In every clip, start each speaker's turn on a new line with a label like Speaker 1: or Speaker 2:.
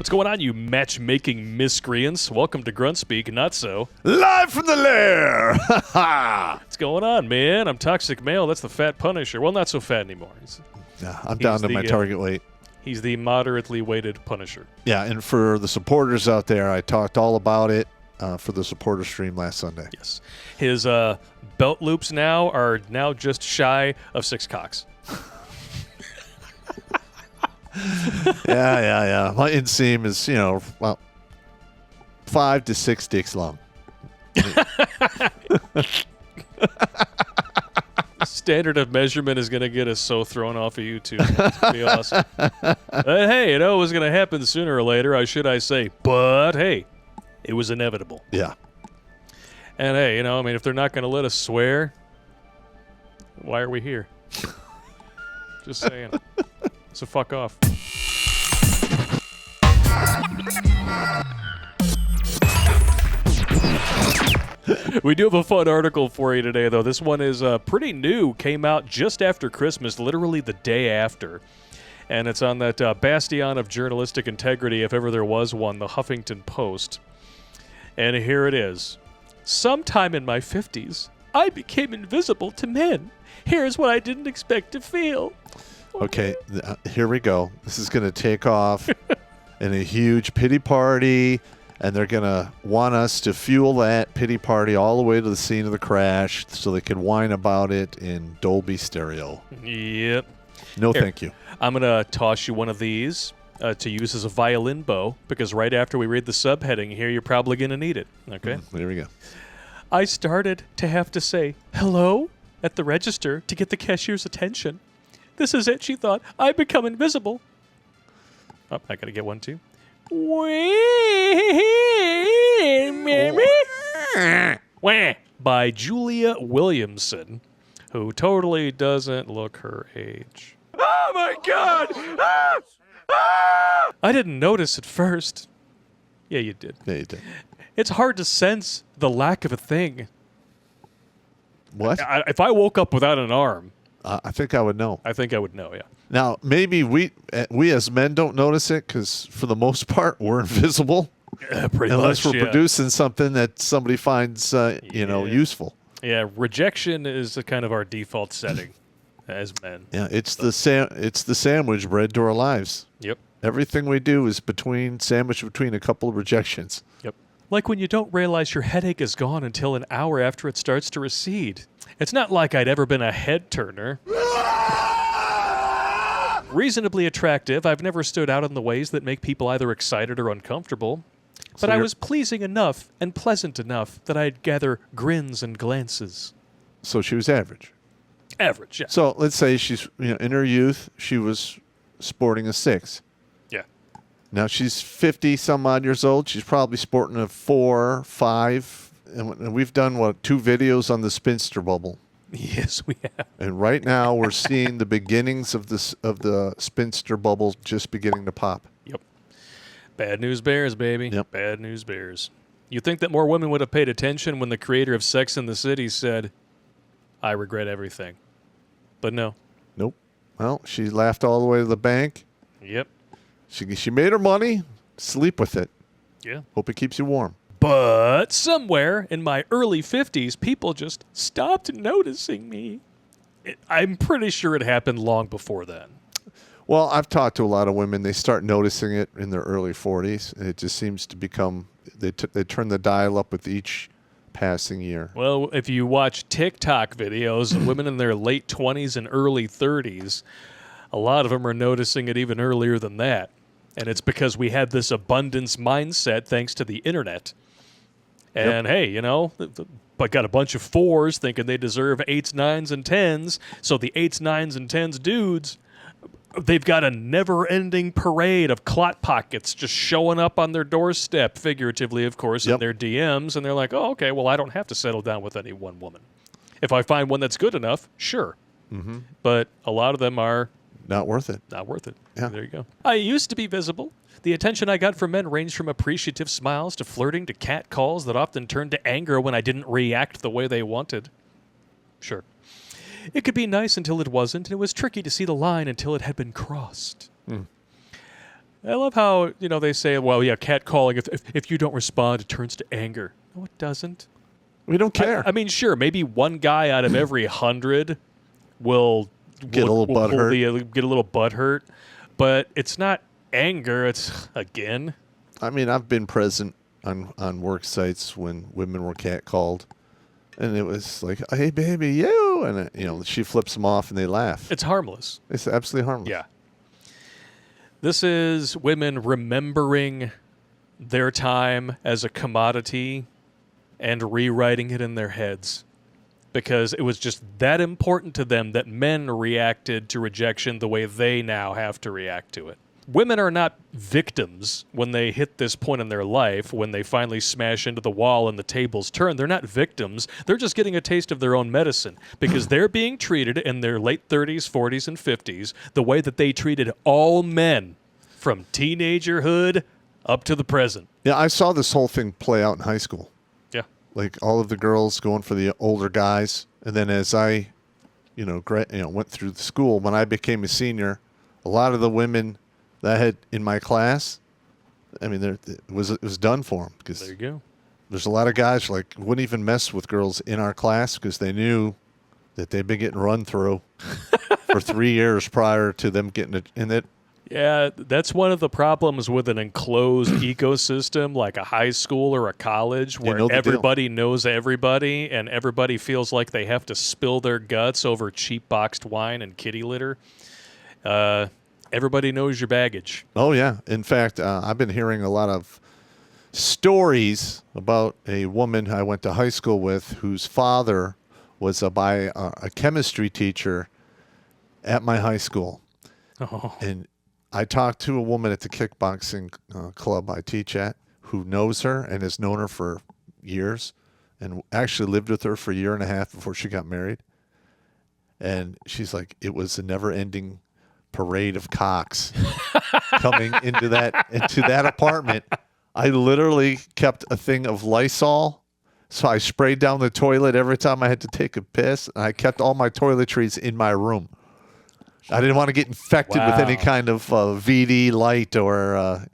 Speaker 1: What's going on, you matchmaking miscreants? Welcome to Grunt Speak, not so.
Speaker 2: Live from the lair!
Speaker 1: What's going on, man? I'm Toxic Male. That's the Fat Punisher. Well, not so fat anymore.
Speaker 2: I'm down to my target weight.
Speaker 1: He's the moderately weighted Punisher.
Speaker 2: Yeah, and for the supporters out there, I talked all about it for the supporter stream last Sunday.
Speaker 1: Yes. His belt loops are now just shy of 6 cocks.
Speaker 2: Yeah. My inseam is, about 5 to 6 dicks long.
Speaker 1: Standard of measurement is going to get us so thrown off of YouTube. It's going to be awesome. But hey, it was going to happen sooner or later, I say. But hey, it was inevitable.
Speaker 2: Yeah.
Speaker 1: And hey, if they're not going to let us swear, why are we here? Just saying. So fuck off. We do have a fun article for you today, though. This one is pretty new. Came out just after Christmas, literally the day after. And it's on that bastion of journalistic integrity, if ever there was one, the Huffington Post. And here it is. Sometime in my 50s, I became invisible to men. Here's what I didn't expect to feel.
Speaker 2: Okay, here we go. This is going to take off in a huge pity party, and they're going to want us to fuel that pity party all the way to the scene of the crash so they can whine about it in Dolby Stereo.
Speaker 1: Yep.
Speaker 2: No, thank you.
Speaker 1: I'm going to toss you one of these to use as a violin bow, because right after we read the subheading here, you're probably going to need it. Okay?
Speaker 2: There we go.
Speaker 1: I started to have to say hello at the register to get the cashier's attention. This is it, she thought. I've become invisible. Oh, I gotta get one too. By Julia Williamson, who totally doesn't look her age.
Speaker 2: Oh my God!
Speaker 1: I didn't notice at first. Yeah, you did.
Speaker 2: Yeah, you did.
Speaker 1: It's hard to sense the lack of a thing.
Speaker 2: What?
Speaker 1: If I woke up without an arm,
Speaker 2: I think I would know.
Speaker 1: I think I would know, yeah.
Speaker 2: Now, maybe we as men don't notice it because, for the most part, we're invisible. Unless we're producing something that somebody finds, useful.
Speaker 1: Yeah, rejection is kind of our default setting as men.
Speaker 2: Yeah, it's the sandwich bread to our lives.
Speaker 1: Yep.
Speaker 2: Everything we do is sandwiched between a couple of rejections.
Speaker 1: Yep. Like when you don't realize your headache is gone until an hour after it starts to recede. It's not like I'd ever been a head turner. Reasonably attractive, I've never stood out in the ways that make people either excited or uncomfortable. But I was pleasing enough and pleasant enough that I'd gather grins and glances.
Speaker 2: So she was average.
Speaker 1: Average, yeah.
Speaker 2: So let's say she's, in her youth, she was sporting a 6.
Speaker 1: Yeah.
Speaker 2: Now she's 50 some odd years old. She's probably sporting a 4, 5. And we've done, 2 videos on the spinster bubble.
Speaker 1: Yes, we have.
Speaker 2: And right now we're seeing the beginnings of the spinster bubble just beginning to pop.
Speaker 1: Yep. Bad news bears, baby.
Speaker 2: Yep.
Speaker 1: Bad news bears. You'd think that more women would have paid attention when the creator of Sex and the City said, I regret everything. But no.
Speaker 2: Nope. Well, she laughed all the way to the bank.
Speaker 1: Yep.
Speaker 2: She made her money. Sleep with it.
Speaker 1: Yeah.
Speaker 2: Hope it keeps you warm.
Speaker 1: But somewhere in my early 50s, people just stopped noticing me. I'm pretty sure it happened long before then.
Speaker 2: Well, I've talked to a lot of women. They start noticing it in their early 40s, and it just seems to become, they turn the dial up with each passing year.
Speaker 1: Well, if you watch TikTok videos of women in their late 20s and early 30s, a lot of them are noticing it even earlier than that. And it's because we had this abundance mindset thanks to the internet. And hey, but got a bunch of 4s thinking they deserve 8s, 9s, and 10s. So the 8s, 9s, and 10s dudes, they've got a never-ending parade of clot pockets just showing up on their doorstep, figuratively, of course, in their DMs. And they're like, oh, okay, well, I don't have to settle down with any one woman. If I find one that's good enough, sure. Mm-hmm. But a lot of them are...
Speaker 2: Not worth it.
Speaker 1: Not worth it.
Speaker 2: Yeah.
Speaker 1: There you go. I used to be visible. The attention I got from men ranged from appreciative smiles to flirting to cat calls that often turned to anger when I didn't react the way they wanted. Sure. It could be nice until it wasn't, and it was tricky to see the line until it had been crossed. I love how, they say, well, yeah, catcalling, if you don't respond, it turns to anger. No, it doesn't.
Speaker 2: We don't care.
Speaker 1: I mean, sure, maybe one guy out of every 100 will
Speaker 2: Get a little butthurt.
Speaker 1: Get a little butthurt, but it's not anger. It's, again.
Speaker 2: I mean, I've been present on work sites when women were catcalled, and it was like, hey, baby, you, and, she flips them off and they laugh.
Speaker 1: It's harmless.
Speaker 2: It's absolutely harmless.
Speaker 1: Yeah. This is women remembering their time as a commodity and rewriting it in their heads because it was just that important to them that men reacted to rejection the way they now have to react to it. Women are not victims when they hit this point in their life, when they finally smash into the wall and the tables turn. They're not victims. They're just getting a taste of their own medicine because they're being treated in their late 30s, 40s, and 50s the way that they treated all men from teenagerhood up to the present.
Speaker 2: Yeah, I saw this whole thing play out in high school.
Speaker 1: Yeah.
Speaker 2: Like all of the girls going for the older guys. And then as I, went through the school, when I became a senior, a lot of the women that I had in my class, I mean, it was done for them. Because
Speaker 1: there you go.
Speaker 2: There's a lot of guys wouldn't even mess with girls in our class because they knew that they'd been getting run through for 3 years prior to them getting it. And
Speaker 1: yeah, that's one of the problems with an enclosed ecosystem like a high school or a college where everybody knows everybody and everybody feels like they have to spill their guts over cheap boxed wine and kitty litter. Everybody knows your baggage.
Speaker 2: Oh, yeah. In fact, I've been hearing a lot of stories about a woman I went to high school with whose father was a chemistry teacher at my high school.
Speaker 1: Oh.
Speaker 2: And I talked to a woman at the kickboxing club I teach at who knows her and has known her for years and actually lived with her for a year and a half before she got married. And she's like, it was a never-ending parade of cocks coming into that apartment. I literally kept a thing of Lysol, so I sprayed down the toilet every time I had to take a piss, and I kept all my toiletries in my room. I didn't want to get infected with any kind of VD light or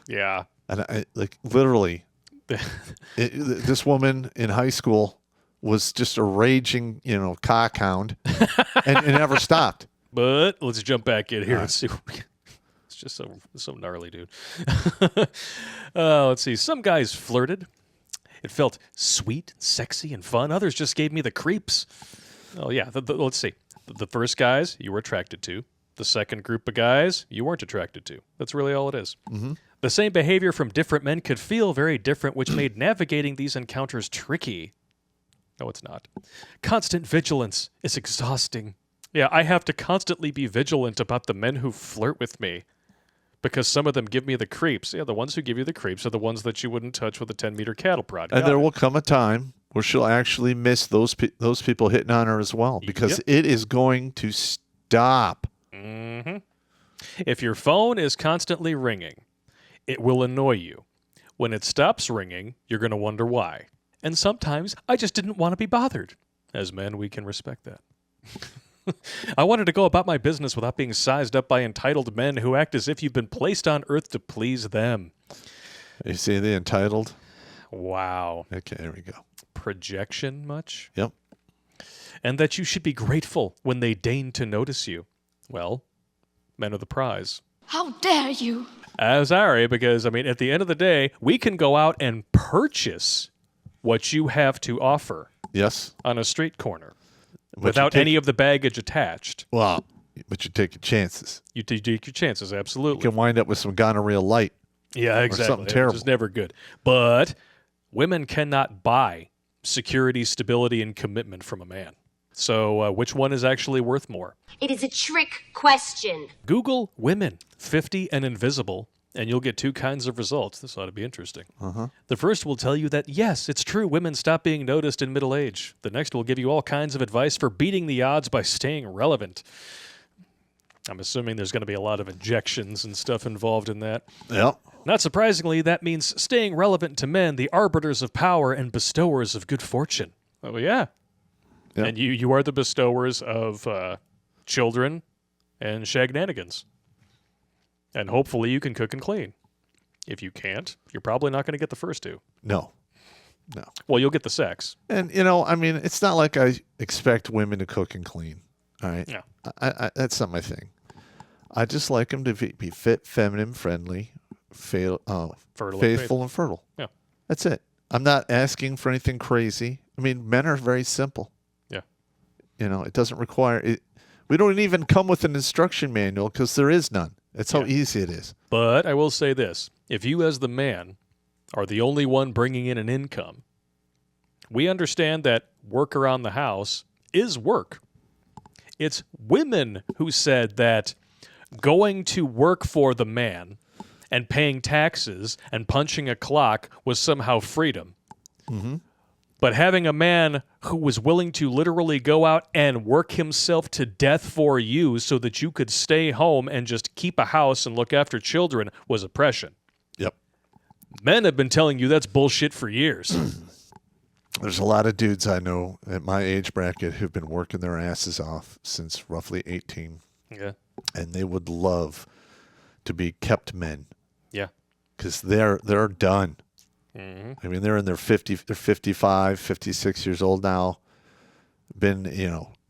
Speaker 1: yeah.
Speaker 2: And I literally, this woman in high school was just a raging cockhound, and it never stopped.
Speaker 1: But let's jump back in here and see. It's just so gnarly, dude. Let's see. Some guys flirted. It felt sweet, sexy, and fun. Others just gave me the creeps. Oh, yeah. Let's see. The first guys you were attracted to. The second group of guys you weren't attracted to. That's really all it is.
Speaker 2: Mm-hmm.
Speaker 1: The same behavior from different men could feel very different, which made navigating these encounters tricky. No, it's not. Constant vigilance is exhausting. Yeah, I have to constantly be vigilant about the men who flirt with me because some of them give me the creeps. Yeah, the ones who give you the creeps are the ones that you wouldn't touch with a 10-meter cattle prod.
Speaker 2: And there will come a time where she'll actually miss those people hitting on her as well because it is going to stop.
Speaker 1: Mm-hmm. If your phone is constantly ringing, it will annoy you. When it stops ringing, you're going to wonder why. And sometimes I just didn't want to be bothered. As men, we can respect that. I wanted to go about my business without being sized up by entitled men who act as if you've been placed on earth to please them.
Speaker 2: You see the entitled?
Speaker 1: Wow.
Speaker 2: Okay, there we go.
Speaker 1: Projection much?
Speaker 2: Yep.
Speaker 1: And that you should be grateful when they deign to notice you. Well, men are the prize.
Speaker 3: How dare you?
Speaker 1: Sorry, because, at the end of the day, we can go out and purchase what you have to offer.
Speaker 2: Yes.
Speaker 1: On a street corner. Without any of the baggage attached.
Speaker 2: Well, but you take your chances.
Speaker 1: You take your chances, absolutely.
Speaker 2: You can wind up with some gonorrhea light.
Speaker 1: Yeah, exactly.
Speaker 2: Or something terrible.
Speaker 1: Which is never good. But women cannot buy security, stability, and commitment from a man. So which one is actually worth more?
Speaker 4: It is a trick question.
Speaker 1: Google women, 50 and invisible, and you'll get two kinds of results. This ought to be interesting.
Speaker 2: Uh-huh.
Speaker 1: The first will tell you that, yes, it's true, women stop being noticed in middle age. The next will give you all kinds of advice for beating the odds by staying relevant. I'm assuming there's going to be a lot of injections and stuff involved in that.
Speaker 2: Yep.
Speaker 1: Not surprisingly, that means staying relevant to men, the arbiters of power and bestowers of good fortune. Oh, yeah. Yep. And you are the bestowers of children and shagnanigans. And hopefully you can cook and clean. If you can't, you're probably not going to get the first two.
Speaker 2: No.
Speaker 1: Well, you'll get the sex.
Speaker 2: And, I mean, it's not like I expect women to cook and clean. All right?
Speaker 1: Yeah.
Speaker 2: I that's not my thing. I just like them to be fit, feminine, friendly, faithful, and fertile.
Speaker 1: Yeah.
Speaker 2: That's it. I'm not asking for anything crazy. I mean, men are very simple.
Speaker 1: Yeah.
Speaker 2: It doesn't require it. We don't even come with an instruction manual because there is none. That's how easy it is.
Speaker 1: But I will say this. If you as the man are the only one bringing in an income, we understand that work around the house is work. It's women who said that going to work for the man and paying taxes and punching a clock was somehow freedom.
Speaker 2: Mm-hmm.
Speaker 1: But having a man who was willing to literally go out and work himself to death for you so that you could stay home and just keep a house and look after children was oppression.
Speaker 2: Yep.
Speaker 1: Men have been telling you that's bullshit for years.
Speaker 2: There's a lot of dudes I know at my age bracket who've been working their asses off since roughly 18.
Speaker 1: Yeah.
Speaker 2: And they would love to be kept men.
Speaker 1: Yeah.
Speaker 2: Because they're done.
Speaker 1: Mm-hmm.
Speaker 2: I mean, they're in their 55, 56 years old now. Been,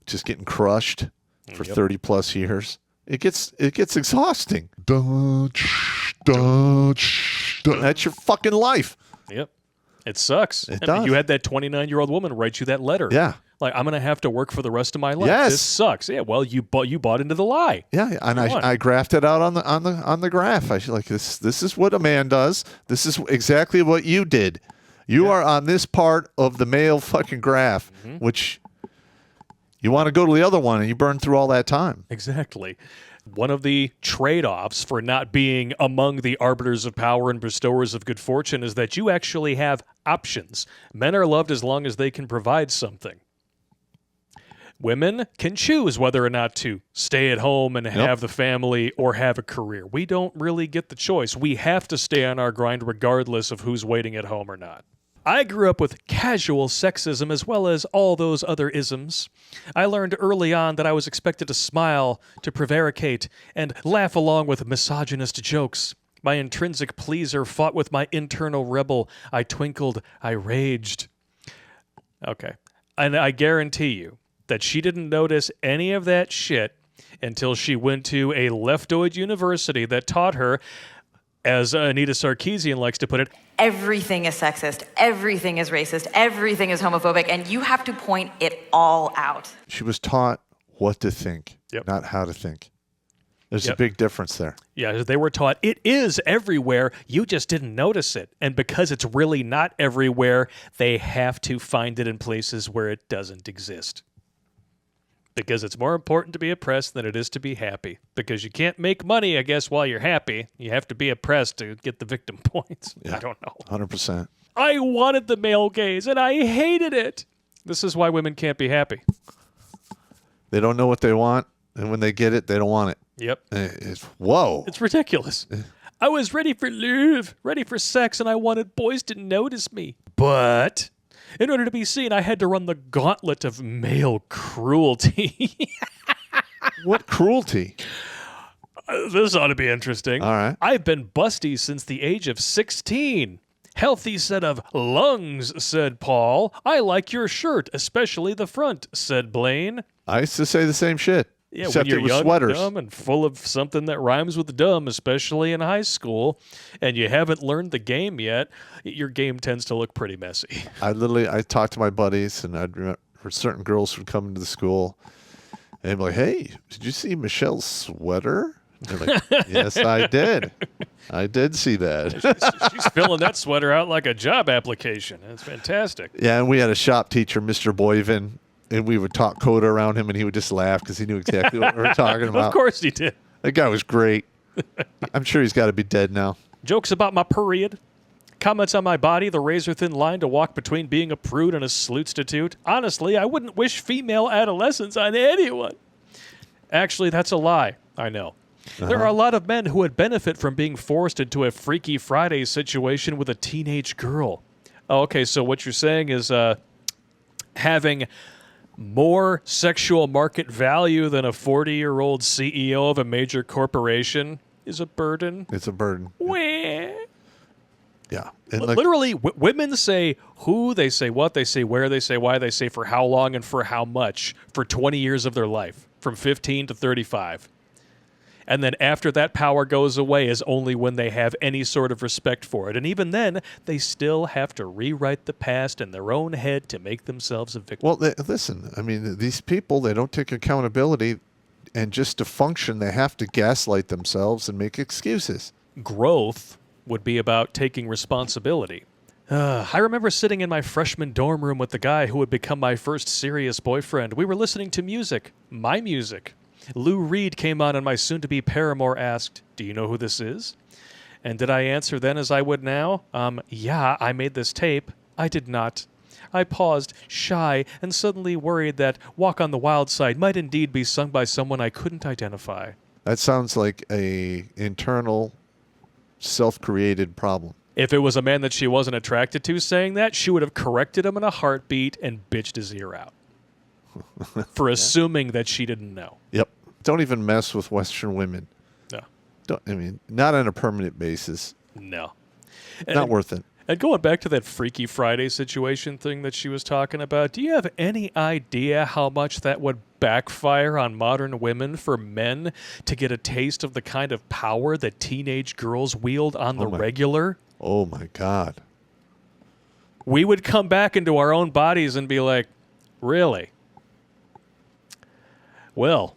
Speaker 2: just getting crushed for 30 plus years. It gets exhausting. That's your fucking life.
Speaker 1: Yep. It sucks.
Speaker 2: It
Speaker 1: I
Speaker 2: does.
Speaker 1: mean, you had that 29-year-old woman write you that letter.
Speaker 2: Yeah.
Speaker 1: Like, I'm going to have to work for the rest of my life.
Speaker 2: Yes.
Speaker 1: This sucks. Yeah, well, you bought into the lie.
Speaker 2: Yeah, and I graphed it out on the graph. I should like this is what a man does. This is exactly what you did. You are on this part of the male fucking graph, which you want to go to the other one and you burn through all that time.
Speaker 1: Exactly. One of the trade-offs for not being among the arbiters of power and bestowers of good fortune is that you actually have options. Men are loved as long as they can provide something. Women can choose whether or not to stay at home and have the family or have a career. We don't really get the choice. We have to stay on our grind regardless of who's waiting at home or not. I grew up with casual sexism as well as all those other isms. I learned early on that I was expected to smile, to prevaricate, and laugh along with misogynist jokes. My intrinsic pleaser fought with my internal rebel. I twinkled, I raged. Okay. And I guarantee you that she didn't notice any of that shit until she went to a leftoid university that taught her, as Anita Sarkeesian likes to put it,
Speaker 3: everything is sexist, everything is racist, everything is homophobic, and you have to point it all out.
Speaker 2: She was taught what to think,
Speaker 1: Yep.
Speaker 2: not how to think. There's
Speaker 1: Yep.
Speaker 2: a big difference there.
Speaker 1: Yeah, they were taught it is everywhere, you just didn't notice it. And because it's really not everywhere, they have to find it in places where it doesn't exist. Because it's more important to be oppressed than it is to be happy. Because you can't make money, I guess, while you're happy. You have to be oppressed to get the victim points.
Speaker 2: Yeah.
Speaker 1: I don't know.
Speaker 2: 100%.
Speaker 1: I wanted the male gaze, and I hated it. This is why women can't be happy.
Speaker 2: They don't know what they want, and when they get it, they don't want it.
Speaker 1: Yep.
Speaker 2: Whoa.
Speaker 1: It's ridiculous. I was ready for love, ready for sex, and I wanted boys to notice me. But in order to be seen, I had to run the gauntlet of male cruelty.
Speaker 2: What cruelty?
Speaker 1: This ought to be interesting.
Speaker 2: All right.
Speaker 1: I've been busty since the age of 16. Healthy set of lungs, said Paul. I like your shirt, especially the front, said Blaine.
Speaker 2: I used to say the same shit.
Speaker 1: Yeah,
Speaker 2: except
Speaker 1: when you're
Speaker 2: it was
Speaker 1: young,
Speaker 2: sweaters.
Speaker 1: dumb, and full of something that rhymes with dumb, especially in high school, and you haven't learned the game yet, your game tends to look pretty messy.
Speaker 2: I talked to my buddies, and I'd remember certain girls would come into the school, and be like, "Hey, did you see Michelle's sweater?" And they're like, "Yes, I did. I did see that."
Speaker 1: She's filling that sweater out like a job application. That's fantastic.
Speaker 2: Yeah, and we had a shop teacher, Mr. Boyven, and we would talk code around him, and he would just laugh because he knew exactly what we were talking about.
Speaker 1: Of course he did.
Speaker 2: That guy was great. I'm sure he's got to be dead now.
Speaker 1: Jokes about my period. Comments on my body, the razor-thin line to walk between being a prude and a slutstitute. Honestly, I wouldn't wish female adolescence on anyone. Actually, that's a lie. I know. There are a lot of men who would benefit from being forced into a Freaky Friday situation with a teenage girl. Oh, okay, so what you're saying is having more sexual market value than a 40-year-old CEO of a major corporation is a burden.
Speaker 2: It's a burden.
Speaker 1: Wah.
Speaker 2: Yeah. And like,
Speaker 1: Literally, women say who, they say what, they say where, they say why, they say for how long and for how much for 20 years of their life, from 15 to 35. And then after that power goes away is only when they have any sort of respect for it. And even then, they still have to rewrite the past in their own head to make themselves a victim.
Speaker 2: well, listen, I mean, these people, they don't take accountability, and just to function, they have to gaslight themselves and make excuses.
Speaker 1: Growth would be about taking responsibility. I remember sitting in my freshman dorm room with the guy who would become my first serious boyfriend. We were listening to music, my music. Lou Reed came on and my soon-to-be paramour asked, "Do you know who this is?" And did I answer then as I would now? Yeah, I made this tape. I did not. I paused, shy, and suddenly worried that Walk on the Wild Side might indeed be sung by someone I couldn't identify.
Speaker 2: That sounds like a internal, self-created problem.
Speaker 1: If it was a man that she wasn't attracted to saying that, she would have corrected him in a heartbeat and bitched his ear out for assuming that she didn't know.
Speaker 2: Yep. Don't even mess with Western women.
Speaker 1: No.
Speaker 2: Not on a permanent basis.
Speaker 1: No.
Speaker 2: Not worth it.
Speaker 1: And going back to that Freaky Friday situation thing that she was talking about, do you have any idea how much that would backfire on modern women for men to get a taste of the kind of power that teenage girls wield on the regular?
Speaker 2: Oh, my God.
Speaker 1: We would come back into our own bodies and be like, really? Well,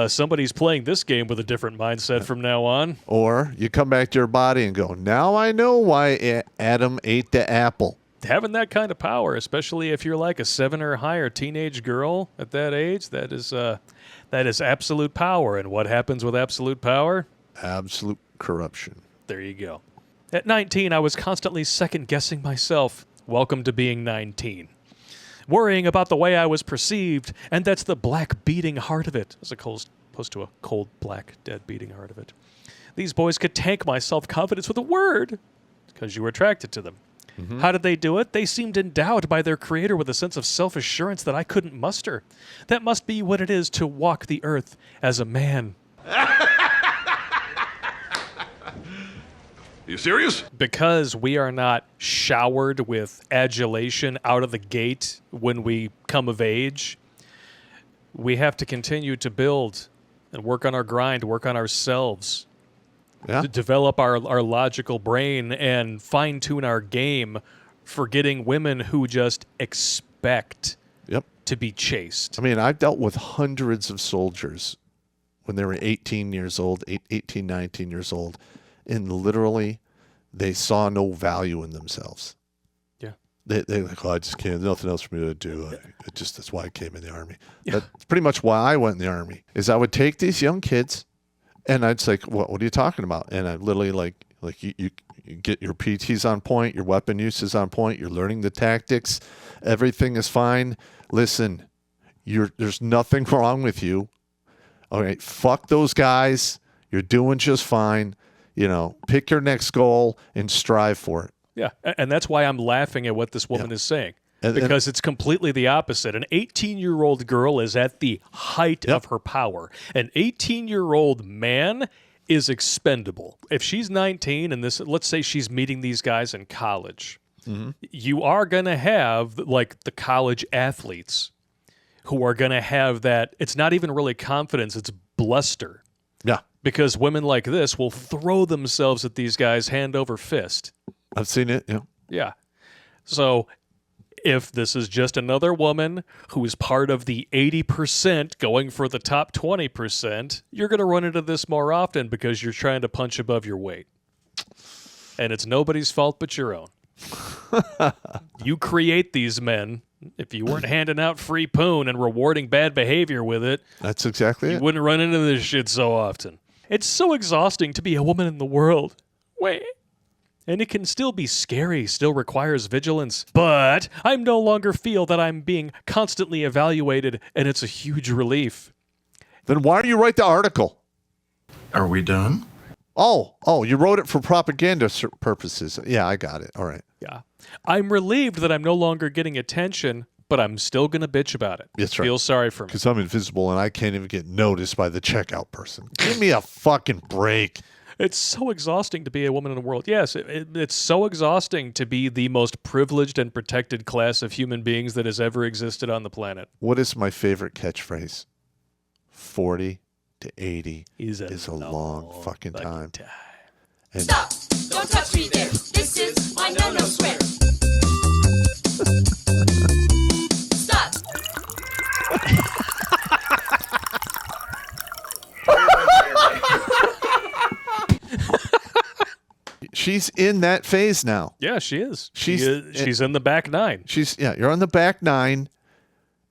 Speaker 1: somebody's playing this game with a different mindset from now on.
Speaker 2: Or you come back to your body and go, now I know why Adam ate the apple.
Speaker 1: Having that kind of power, especially if you're like a 7 or higher teenage girl at that age, that is absolute power. And what happens with absolute power?
Speaker 2: Absolute corruption.
Speaker 1: There you go. At 19, I was constantly second-guessing myself. Welcome to being 19. Worrying about the way I was perceived, and that's the black beating heart of it, as opposed to a cold, black, dead beating heart of it. These boys could tank my self-confidence with a word, because you were attracted to them. Mm-hmm. How did they do it? They seemed endowed by their creator with a sense of self-assurance that I couldn't muster. That must be what it is to walk the earth as a man.
Speaker 5: You serious?
Speaker 1: Because we are not showered with adulation out of the gate when we come of age, we have to continue to build and work on our grind, work on ourselves, to develop our logical brain and fine-tune our game for getting women who just expect to be chased.
Speaker 2: I mean, I've dealt with hundreds of soldiers when they were 18 years old, 18, 19 years old, and literally they saw no value in themselves.
Speaker 1: Yeah.
Speaker 2: They're like, oh, I just can't, there's nothing else for me to do. That's why I came in the Army. Yeah. That's pretty much why I went in the Army, is I would take these young kids and I'd say, what are you talking about? And I literally like you get your PTs on point, your weapon use is on point, you're learning the tactics, everything is fine. Listen, there's nothing wrong with you. All right, fuck those guys. You're doing just fine. You know, pick your next goal and strive for it.
Speaker 1: Yeah, and that's why I'm laughing at what this woman is saying. Because it's completely the opposite. An 18-year-old girl is at the height of her power. An 18-year-old man is expendable. If she's 19 and let's say she's meeting these guys in college, you are going to have like the college athletes who are going to have that. It's not even really confidence, it's bluster.
Speaker 2: Yeah.
Speaker 1: Because women like this will throw themselves at these guys hand over fist.
Speaker 2: I've seen it, yeah.
Speaker 1: Yeah. So if this is just another woman who is part of the 80% going for the top 20%, you're going to run into this more often because you're trying to punch above your weight. And it's nobody's fault but your own. You create these men. If you weren't handing out free poon and rewarding bad behavior with it,
Speaker 2: that's exactly
Speaker 1: you wouldn't run into this shit so often. It's so exhausting to be a woman in the world. Wait. And it can still be scary, still requires vigilance. But I no longer feel that I'm being constantly evaluated, and it's a huge relief.
Speaker 2: Then why do you write the article?
Speaker 5: Are we done?
Speaker 2: Oh, you wrote it for propaganda purposes. Yeah, I got it. All right.
Speaker 1: Yeah. I'm relieved that I'm no longer getting attention, but I'm still going to bitch about it.
Speaker 2: That's right.
Speaker 1: Feel sorry for me.
Speaker 2: Because I'm invisible and I can't even get noticed by the checkout person. Give me a fucking break.
Speaker 1: It's so exhausting to be a woman in the world. Yes, it's so exhausting to be the most privileged and protected class of human beings that has ever existed on the planet.
Speaker 2: What is my favorite catchphrase? 40 to 80 is a long fucking time. And
Speaker 6: Stop! Don't touch me there. This is my no-no square. Stop!
Speaker 2: she's in that phase now.
Speaker 1: Yeah, she is.
Speaker 2: She's
Speaker 1: in the back nine.
Speaker 2: You're on the back nine,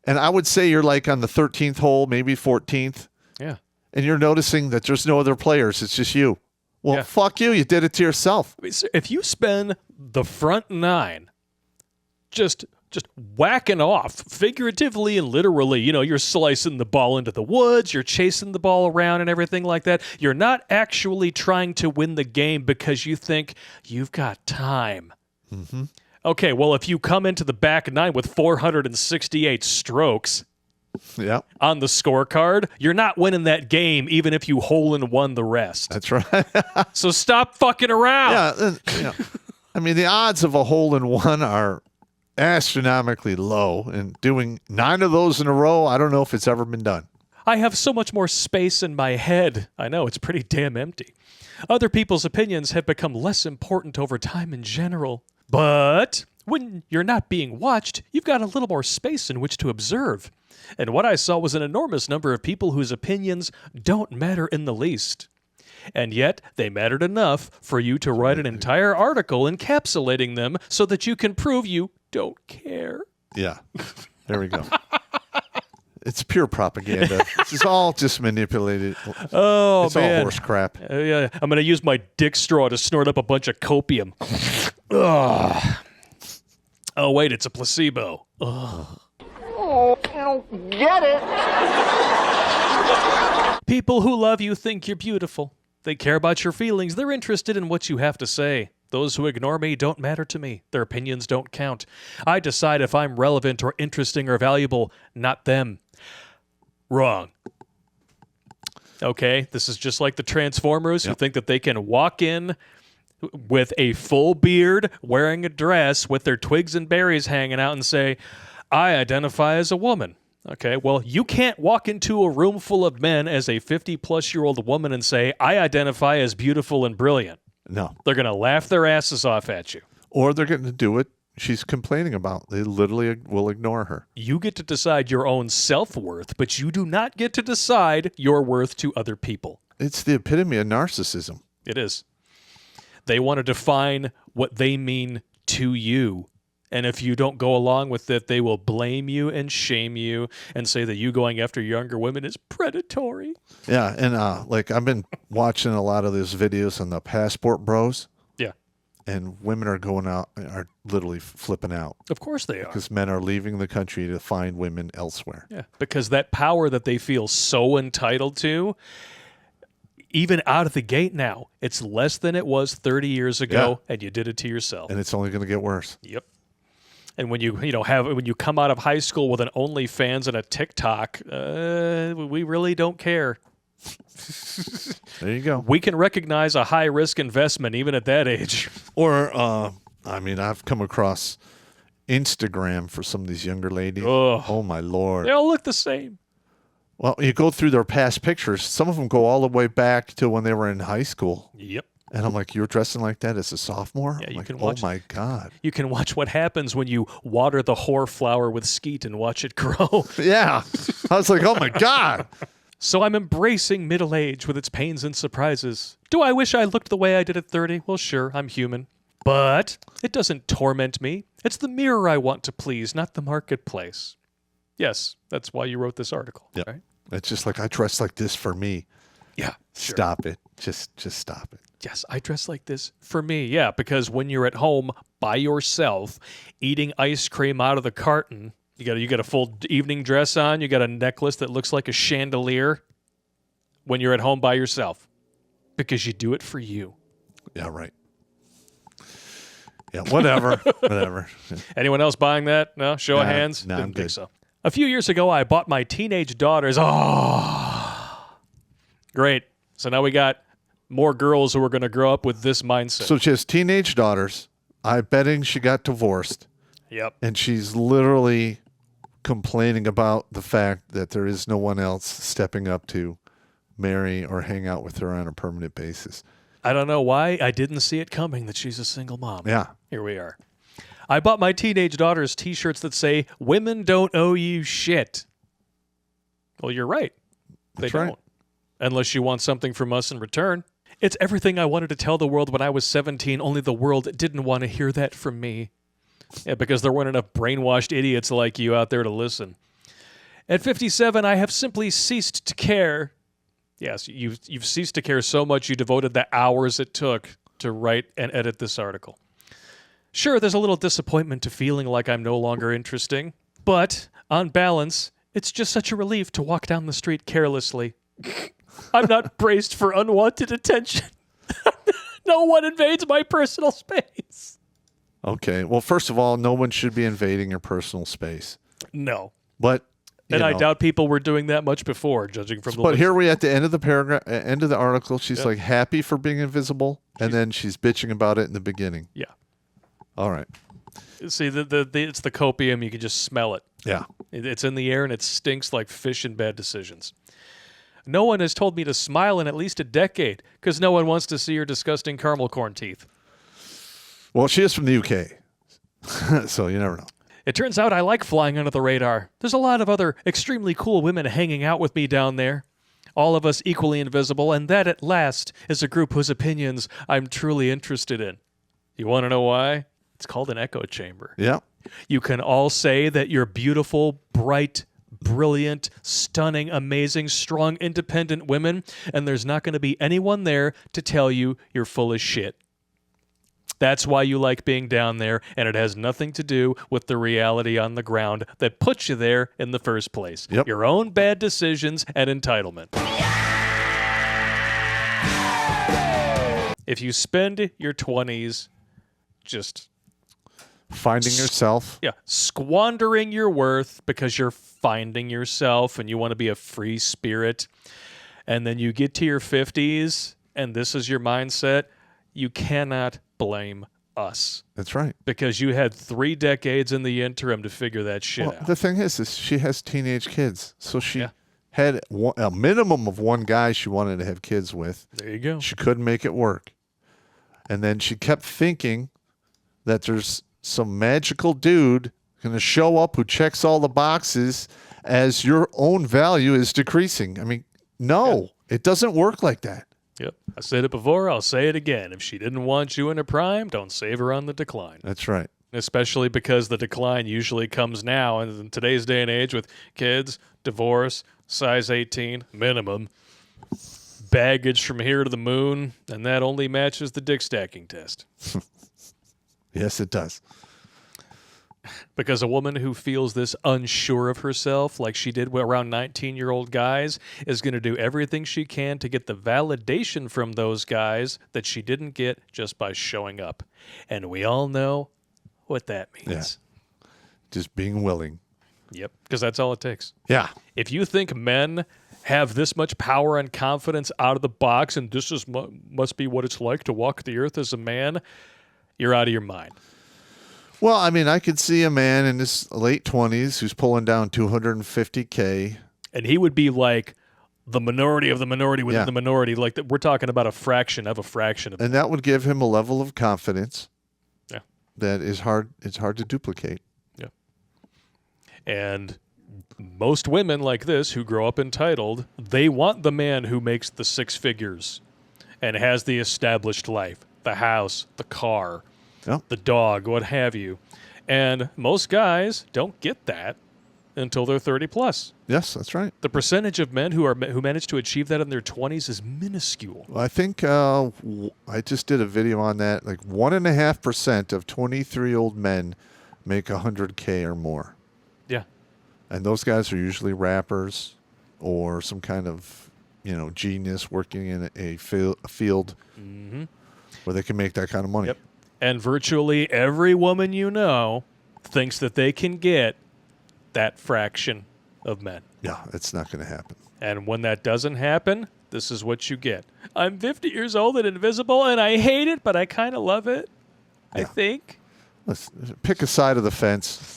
Speaker 2: and I would say you're like on the 13th hole, maybe 14th.
Speaker 1: Yeah.
Speaker 2: And you're noticing that there's no other players. It's just you. Well,
Speaker 1: Yeah.
Speaker 2: fuck you. You did it to yourself.
Speaker 1: I mean, sir, if you spend the front nine just whacking off, figuratively and literally, you're slicing the ball into the woods, you're chasing the ball around and everything like that. You're not actually trying to win the game because you think you've got time.
Speaker 2: Mm-hmm.
Speaker 1: Okay, well, if you come into the back nine with 468 strokes
Speaker 2: Yeah,
Speaker 1: on the scorecard, you're not winning that game even if you hole-in-one the rest.
Speaker 2: that's right.
Speaker 1: So stop fucking around.
Speaker 2: Yeah, I mean, the odds of a hole-in-one are astronomically low, and doing 9 of those in a row, I don't know if it's ever been done.
Speaker 1: I have so much more space in my head. I know, it's pretty damn empty. Other people's opinions have become less important over time in general. But when you're not being watched, you've got a little more space in which to observe. And what I saw was an enormous number of people whose opinions don't matter in the least. And yet, they mattered enough for you to write an entire article encapsulating them so that you can prove you don't care.
Speaker 2: Yeah, there we go. It's pure propaganda. This is all just manipulated.
Speaker 1: Oh,
Speaker 2: it's
Speaker 1: man.
Speaker 2: all horse crap.
Speaker 1: Yeah, I'm going to use my dick straw to snort up a bunch of copium. Ugh. Oh, wait, it's a placebo. Ugh.
Speaker 7: Oh, I don't get it.
Speaker 1: People who love you think you're beautiful. They care about your feelings. They're interested in what you have to say. Those who ignore me don't matter to me. Their opinions don't count. I decide if I'm relevant or interesting or valuable, not them. Wrong. Okay, this is just like the Transformers who think that they can walk in with a full beard, wearing a dress, with their twigs and berries hanging out and say, I identify as a woman. Okay, well, you can't walk into a room full of men as a 50-plus-year-old woman and say, I identify as beautiful and brilliant.
Speaker 2: No.
Speaker 1: They're going to laugh their asses off at you.
Speaker 2: Or they're going to do what she's complaining about. They literally will ignore her.
Speaker 1: You get to decide your own self-worth, but you do not get to decide your worth to other people.
Speaker 2: It's the epitome of narcissism.
Speaker 1: It is. They want to define what they mean to you. And if you don't go along with it, they will blame you and shame you and say that you going after younger women is predatory.
Speaker 2: Yeah, and I've been watching a lot of those videos on the passport bros.
Speaker 1: Yeah.
Speaker 2: And women are literally flipping out.
Speaker 1: Of course they are.
Speaker 2: Because men are leaving the country to find women elsewhere.
Speaker 1: Yeah, because that power that they feel so entitled to, even out of the gate now, it's less than it was 30 years ago, and you did it to yourself.
Speaker 2: And it's only going to get worse.
Speaker 1: Yep. And when when you come out of high school with an OnlyFans and a TikTok, we really don't care.
Speaker 2: There you go.
Speaker 1: We can recognize a high risk investment even at that age.
Speaker 2: Or I've come across Instagram for some of these younger ladies.
Speaker 1: Ugh.
Speaker 2: Oh my Lord.
Speaker 1: They all look the same.
Speaker 2: Well, you go through their past pictures. Some of them go all the way back to when they were in high school.
Speaker 1: Yep.
Speaker 2: And I'm like, you're dressing like that as a sophomore?
Speaker 1: Yeah,
Speaker 2: I'm
Speaker 1: you
Speaker 2: like,
Speaker 1: can watch.
Speaker 2: Oh my God.
Speaker 1: You can watch what happens when you water the whore flower with skeet and watch it grow.
Speaker 2: Yeah. I was like, oh my God.
Speaker 1: So I'm embracing middle age with its pains and surprises. Do I wish I looked the way I did at 30? Well, sure, I'm human. But it doesn't torment me. It's the mirror I want to please, not the marketplace. Yes, that's why you wrote this article.
Speaker 2: Yeah.
Speaker 1: Right?
Speaker 2: It's just like, I dress like this for me.
Speaker 1: Yeah. Sure.
Speaker 2: Stop it. Just stop it.
Speaker 1: Yes, I dress like this for me. Yeah, because when you're at home by yourself, eating ice cream out of the carton, you got a full evening dress on, you got a necklace that looks like a chandelier when you're at home by yourself because you do it for you.
Speaker 2: Yeah, right. Yeah, whatever. Whatever.
Speaker 1: Anyone else buying that? No? Show of
Speaker 2: Nah,
Speaker 1: hands?
Speaker 2: nah, I'm
Speaker 1: Didn't think
Speaker 2: good.
Speaker 1: so. A few years ago, I bought my teenage daughters. Oh, great. So now we got more girls who are going to grow up with this mindset.
Speaker 2: So she has teenage daughters. I'm betting she got divorced.
Speaker 1: Yep.
Speaker 2: And she's literally complaining about the fact that there is no one else stepping up to marry or hang out with her on a permanent basis.
Speaker 1: I don't know why I didn't see it coming that she's a single mom.
Speaker 2: Yeah.
Speaker 1: Here we are. I bought my teenage daughters T-shirts that say, "Women don't owe you shit." Well, you're right. They
Speaker 2: That's right.
Speaker 1: don't. Unless you want something from us in return. It's everything I wanted to tell the world when I was 17, only the world didn't want to hear that from me. Yeah, because there weren't enough brainwashed idiots like you out there to listen. At 57, I have simply ceased to care. Yes, you've ceased to care so much you devoted the hours it took to write and edit this article. Sure, there's a little disappointment to feeling like I'm no longer interesting, but on balance, it's just such a relief to walk down the street carelessly. I'm not braced for unwanted attention. No one invades my personal space.
Speaker 2: Okay. Well, first of all, no one should be invading your personal space.
Speaker 1: No.
Speaker 2: But
Speaker 1: And I
Speaker 2: know.
Speaker 1: doubt people were doing that much before, judging from the
Speaker 2: But
Speaker 1: list.
Speaker 2: here we at the end of the paragraph, end of the article. She's like happy for being invisible, and then she's bitching about it in the beginning.
Speaker 1: Yeah.
Speaker 2: All right.
Speaker 1: See, it's the copium. You can just smell it.
Speaker 2: Yeah.
Speaker 1: It's in the air, and it stinks like fish and bad decisions. No one has told me to smile in at least a decade, because no one wants to see your disgusting caramel corn teeth.
Speaker 2: Well, she is from the UK, so you never know.
Speaker 1: It turns out I like flying under the radar. There's a lot of other extremely cool women hanging out with me down there. All of us equally invisible, and that at last is a group whose opinions I'm truly interested in. You want to know why? It's called an echo chamber.
Speaker 2: Yeah.
Speaker 1: You can all say that you're beautiful, bright, brilliant, stunning, amazing, strong, independent women, and there's not going to be anyone there to tell you you're full of shit. That's why you like being down there, and it has nothing to do with the reality on the ground that puts you there in the first place.
Speaker 2: Yep.
Speaker 1: Your own bad decisions and entitlement. If you spend your 20s just
Speaker 2: Finding yourself.
Speaker 1: squandering your worth because you're finding yourself and you want to be a free spirit, and then you get to your 50s and this is your mindset, you cannot blame us.
Speaker 2: That's right.
Speaker 1: Because you had 3 decades in the interim to figure that shit
Speaker 2: Well,
Speaker 1: out.
Speaker 2: the thing is she has teenage kids, so she had a minimum of one guy she wanted to have kids with.
Speaker 1: There you go.
Speaker 2: She couldn't make it work. And then she kept thinking that there's some magical dude going to show up who checks all the boxes as your own value is decreasing. I mean, no, it doesn't work like that.
Speaker 1: Yep. I said it before, I'll say it again. If she didn't want you in her prime, don't save her on the decline.
Speaker 2: That's right.
Speaker 1: Especially because the decline usually comes now in today's day and age with kids, divorce, size 18, minimum, baggage from here to the moon, and that only matches the dick stacking test.
Speaker 2: Yes, it does.
Speaker 1: Because a woman who feels this unsure of herself, like she did around 19-year-old guys, is going to do everything she can to get the validation from those guys that she didn't get just by showing up. And we all know what that means.
Speaker 2: Yeah. Just being willing.
Speaker 1: Yep, because that's all it takes.
Speaker 2: Yeah.
Speaker 1: If you think men have this much power and confidence out of the box and this is must be what it's like to walk the earth as a man, you're out of your mind.
Speaker 2: Well, I mean, I could see a man in his late 20s who's pulling down $250K.
Speaker 1: And he would be like the minority of the minority within the minority. Like we're talking about a fraction of a fraction of.
Speaker 2: And that would give him a level of confidence
Speaker 1: Yeah.
Speaker 2: that is hard. It's hard to duplicate.
Speaker 1: Yeah. And most women like this who grow up entitled, they want the man who makes the 6 figures and has the established life, the house, the car, the dog, what have you. And most guys don't get that until they're 30 plus.
Speaker 2: Yes, that's right.
Speaker 1: The percentage of men who manage to achieve that in their 20s is minuscule.
Speaker 2: Well, I think I just did a video on that. Like 1.5% of 23-year-old men make $100K or more.
Speaker 1: Yeah.
Speaker 2: And those guys are usually rappers or some kind of, genius working in a field where they can make that kind of money.
Speaker 1: Yep. And virtually every woman you know thinks that they can get that fraction of men.
Speaker 2: Yeah, it's not going to happen.
Speaker 1: And when that doesn't happen, this is what you get. I'm 50 years old and invisible, and I hate it, but I kind of love it. I think.
Speaker 2: Let's pick a side of the fence.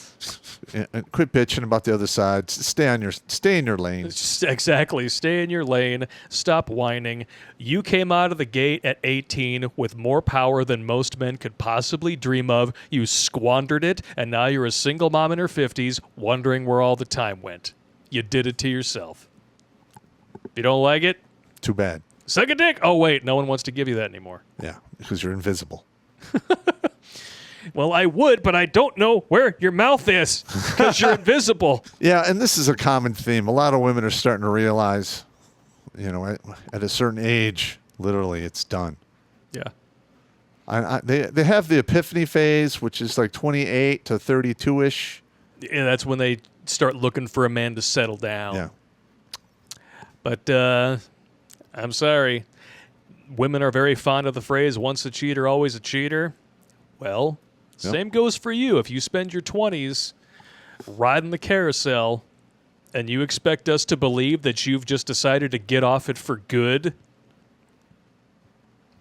Speaker 2: And quit bitching about the other side. Stay in your lane.
Speaker 1: Exactly. Stay in your lane. Stop whining. You came out of the gate at 18 with more power than most men could possibly dream of. You squandered it, and now you're a single mom in her 50s wondering where all the time went. You did it to yourself. If you don't like it,
Speaker 2: Too bad.
Speaker 1: suck a dick. Oh, wait. No one wants to give you that anymore.
Speaker 2: Yeah, because you're invisible.
Speaker 1: Well, I would, but I don't know where your mouth is because you're invisible.
Speaker 2: Yeah, and this is a common theme. A lot of women are starting to realize, at a certain age, literally, it's done.
Speaker 1: Yeah.
Speaker 2: They have the epiphany phase, which is like 28 to 32-ish.
Speaker 1: And that's when they start looking for a man to settle down.
Speaker 2: Yeah.
Speaker 1: But I'm sorry. Women are very fond of the phrase, once a cheater, always a cheater. Well, same goes for you. If you spend your 20s riding the carousel and you expect us to believe that you've just decided to get off it for good,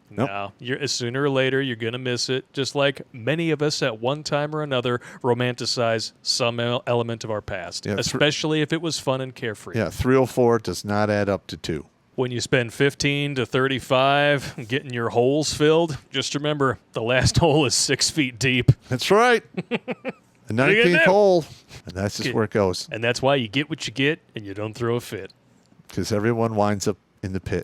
Speaker 1: no. Sooner or later, you're going to miss it. Just like many of us at one time or another romanticize some element of our past, especially if it was fun and carefree.
Speaker 2: Yeah, 304 does not add up to 2.
Speaker 1: When you spend 15 to 35 getting your holes filled, just remember the last hole is 6 feet deep.
Speaker 2: That's right. The 19th hole. And that's just where it goes.
Speaker 1: And that's why you get what you get and you don't throw a fit.
Speaker 2: Because everyone winds up in the pit.